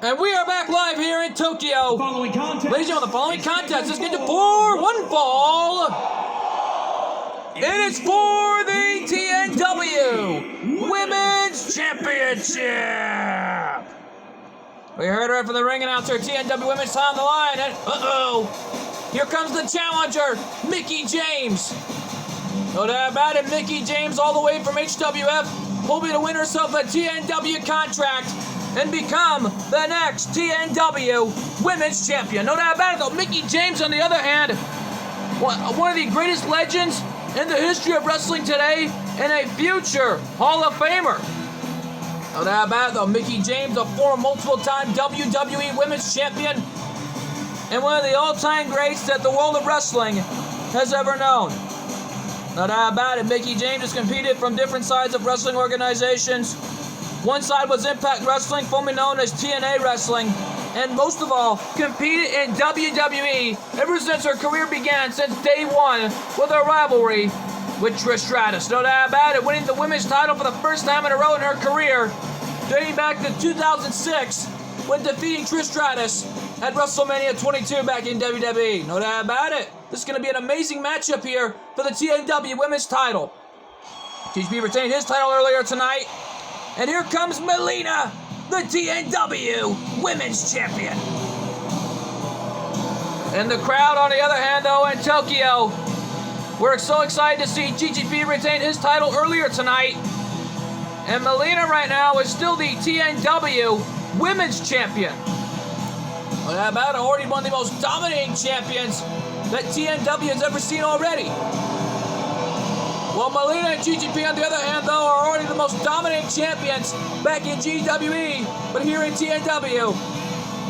And we are back live here in Tokyo. Ladies and gentlemen, the following contest is scheduled for one fall. It is for the TNW Women's Championship. We heard right from the ring announcer, TNW Women's time on the line. And here comes the challenger, Mickie James. No doubt about it, Mickie James all the way from HWF, hoping to win herself a TNW contract and become the next TNW Women's Champion. No doubt about it, though. Mickie James, on the other hand, one of the greatest legends in the history of wrestling today and a future Hall of Famer. No doubt about it, though. Mickie James, a former multiple-time WWE Women's Champion and one of the all-time greats that the world of wrestling has ever known. No doubt about it, Mickie James has competed from different sides of wrestling organizations. One side was Impact Wrestling, formerly known as TNA Wrestling, and most of all, competed in WWE ever since her career began, since day one, with her rivalry with Trish Stratus. No doubt about it, winning the women's title for the first time in a row in her career, dating back to 2006, when defeating Trish Stratus at WrestleMania 22 back in WWE. No doubt about it. This is going to be an amazing matchup here for the TNW Women's title. TJP retained his title earlier tonight. And here comes Melina, the TNW Women's Champion. And the crowd, on the other hand, though, in Tokyo, we're so excited to see GGP retain his title earlier tonight. And Melina right now is still the TNW Women's Champion. Well, about already one of the most dominating champions that TNW has ever seen already. Well, Melina and GGP, on the other hand, though, are already the most dominating champions back in GWE, but here in TNW,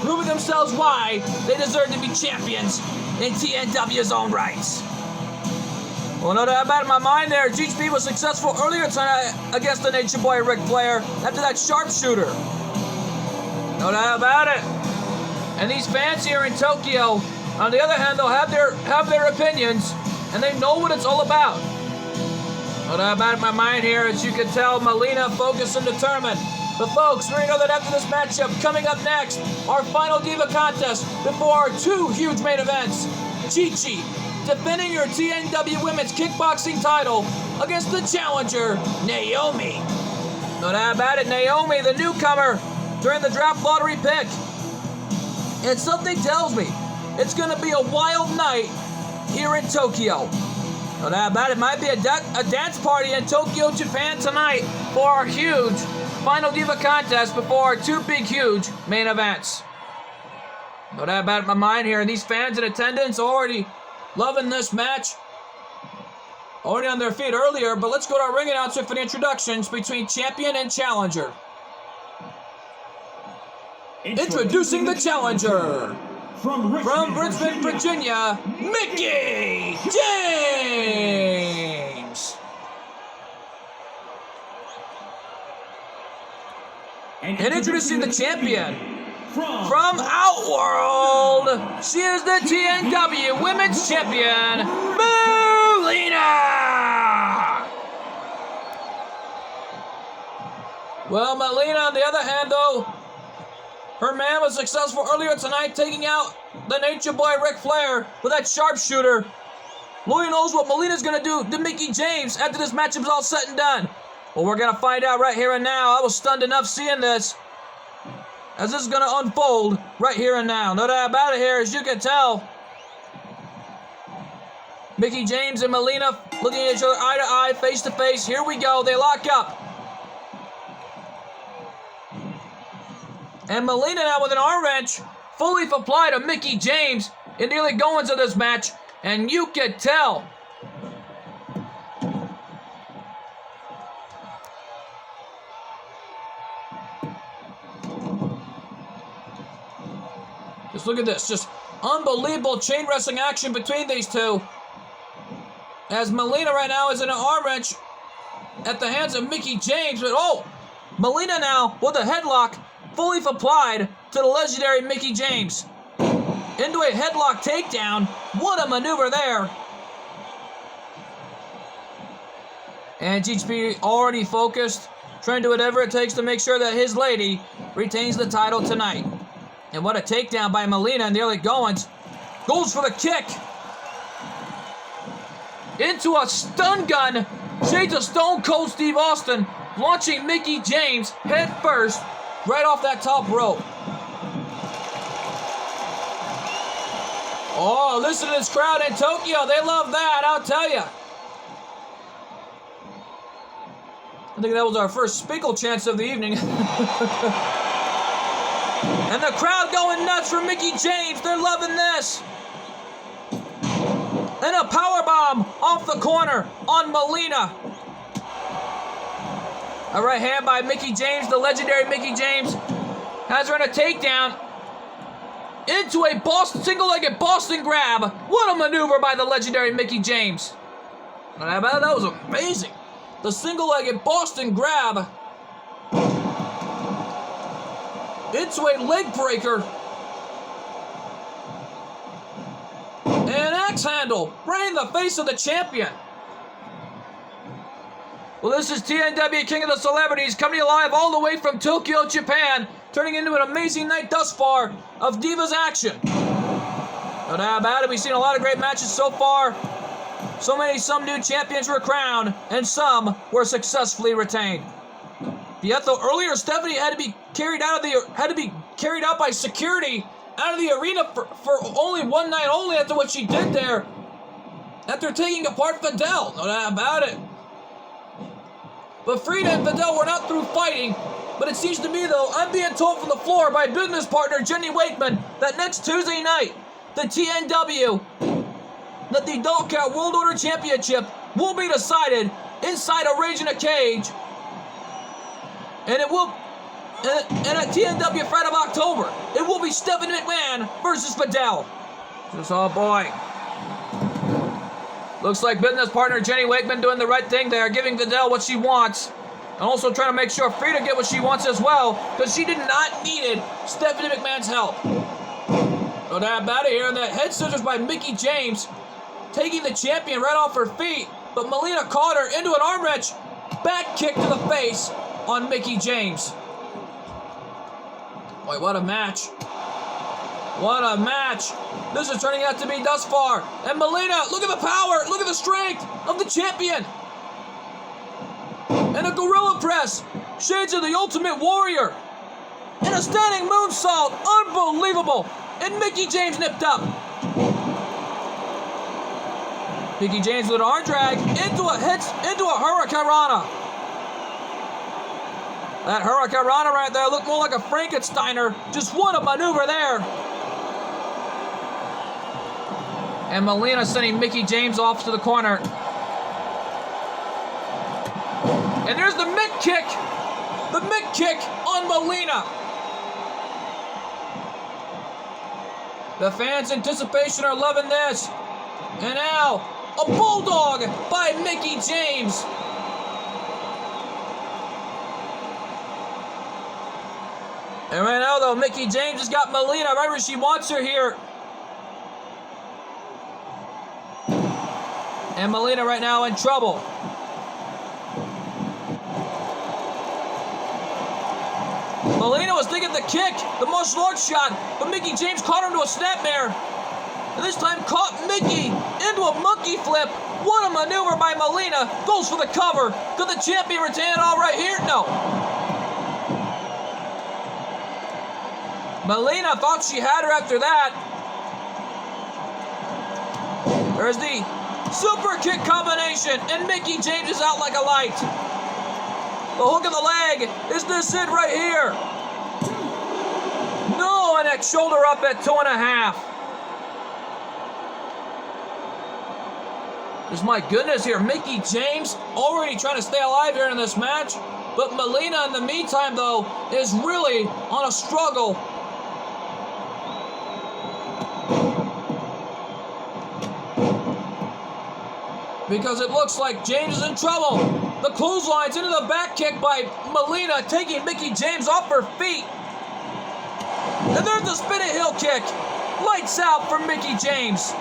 proving themselves why they deserve to be champions in TNW's own rights. Well, no doubt about it in my mind there, GGP was successful earlier tonight against the Nature Boy Ric Flair after that sharpshooter. No doubt about it. And these fans here in Tokyo, on the other hand, they'll have their opinions, and they know what it's all about. No doubt about it in my mind here, as you can tell, Melina focused and determined. But folks, we know that after this matchup, coming up next, our final Diva contest before our two huge main events. Chi-Chi defending her TNW Women's Kickboxing title against the challenger, Naomi. No doubt about it, Naomi, the newcomer during the draft lottery pick. And something tells me it's going to be a wild night here in Tokyo. No doubt about it, might be a dance party in Tokyo, Japan tonight for our huge Final Diva contest before our two big, huge main events. No doubt about it in my mind here, and these fans in attendance already loving this match. Already on their feet earlier, but let's go to our ring announcer for the introductions between champion and challenger. Introducing the challenger. From Richmond, Virginia, Mickie James. And introducing the champion from Outworld, she is the TNW Women's Champion, Melina. Well, Melina, on the other hand, though, her man was successful earlier tonight, taking out the Nature Boy Ric Flair with that sharpshooter. Lord knows what Melina's going to do to Mickie James after this matchup is all said and done. Well, we're going to find out right here and now. I was stunned enough seeing this, as this is going to unfold right here and now. No doubt about it here, as you can tell. Mickie James and Melina looking at each other eye to eye, face to face. Here we go. They lock up. And Melina now with an arm wrench, fully applied to Mickie James in the early goings of this match. And you can tell. Just look at this. Just unbelievable chain wrestling action between these two. As Melina right now is in an arm wrench at the hands of Mickie James. But Melina now with a headlock fully applied to the legendary Mickie James. Into a headlock takedown. What a maneuver there. And GHP already focused, trying to do whatever it takes to make sure that his lady retains the title tonight. And what a takedown by Melina in the early goings. Goes for the kick. Into a stun gun. Shades of Stone Cold Steve Austin. Launching Mickie James head first. Right off that top rope. Oh, listen to this crowd in Tokyo. They love that, I'll tell you. I think that was our first Spinkle chance of the evening. And the crowd going nuts for Mickie James. They're loving this. And a powerbomb off the corner on Melina. A right hand by Mickie James, the legendary Mickie James. Has her in a takedown. Into a single-legged Boston grab. What a maneuver by the legendary Mickie James. That was amazing. The single-legged Boston grab. Into a leg breaker. An axe handle right in the face of the champion. Well, this is TNW King of the Celebrities coming to you live all the way from Tokyo, Japan, turning into an amazing night thus far of Divas action. No doubt about it, we've seen a lot of great matches so far. Some new champions were crowned, and some were successfully retained. Yet though earlier Stephanie had to be carried out by security out of the arena for only one night only after what she did there. After taking apart Fidel, no doubt about it. But Frida and Fidel were not through fighting. But it seems to me, though, I'm being told from the floor by business partner Jenny Wakeman that next Tuesday night, the TNW, that the Dog Cat World Order Championship will be decided inside a Rage in a Cage. And it will, and at TNW Friday of October, it will be Stephanie McMahon versus Fidel. Just, oh boy. Looks like business partner Jenny Wakeman doing the right thing there, giving Fidel what she wants. And also trying to make sure Frida get what she wants as well, because she did not need Stephanie McMahon's help. No doubt about it here, and the head scissors by Mickie James, taking the champion right off her feet, but Melina caught her into an arm wrench, back kick to the face on Mickie James. Boy, what a match. What a match. This is turning out to be thus far. And Melina, look at the power, look at the strength of the champion. And a gorilla press. Shades of the Ultimate Warrior. And a standing moonsault. Unbelievable. And Mickie James nipped up. Mickie James with an arm drag into a hurricanrana. That hurricanrana right there looked more like a Frankensteiner. Just what a maneuver there. And Melina sending Mickie James off to the corner. And there's the mid kick. The mid kick on Melina. The fans' anticipation are loving this. And now, a bulldog by Mickie James. And right now, though, Mickie James has got Melina right where she wants her here. And Melina right now in trouble. Melina was thinking the kick, the martial arts shot, but Mickie James caught her into a snapmare. And this time caught Mickie into a monkey flip. What a maneuver by Melina. Goes for the cover. Could the champion retain it all right here? No. Melina thought she had her after that. There's the super kick combination, and Mickie James is out like a light. The hook of the leg. Is this it right here? No, and that shoulder up at 2.5. Just my goodness here, Mickie James already trying to stay alive here in this match. But Melina, in the meantime, though, is really on a struggle. Because it looks like James is in trouble. The clotheslines into the back kick by Melina, taking Mickie James off her feet. And there's the spinning heel kick. Lights out for Mickie James.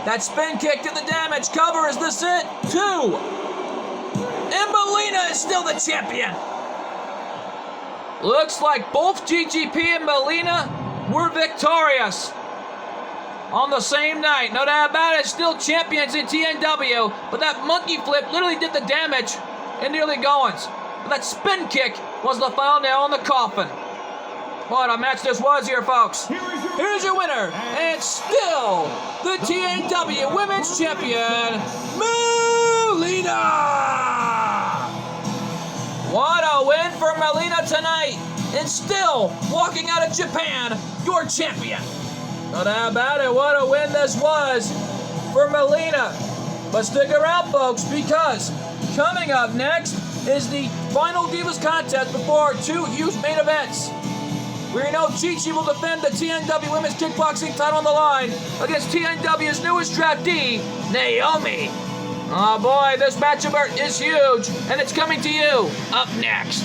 That spin kick did the damage. Cover, is this it? 2. And Melina is still the champion. Looks like both GGP and Melina were victorious on the same night. No doubt about it, still champions in TNW, but that monkey flip literally did the damage in the early goings. But that spin kick was the final nail in the coffin. What a match this was here, folks. Here's your winner, and still the TNW Women's Champion, Melina! What a win for Melina tonight, and still walking out of Japan, your champion. No doubt about it, what a win this was for Melina. But stick around, folks, because coming up next is the final Divas contest before our two huge main events. We know Chi-Chi will defend the TNW Women's Kickboxing title on the line against TNW's newest draftee, Naomi. Oh boy, this matchup is huge, and it's coming to you up next.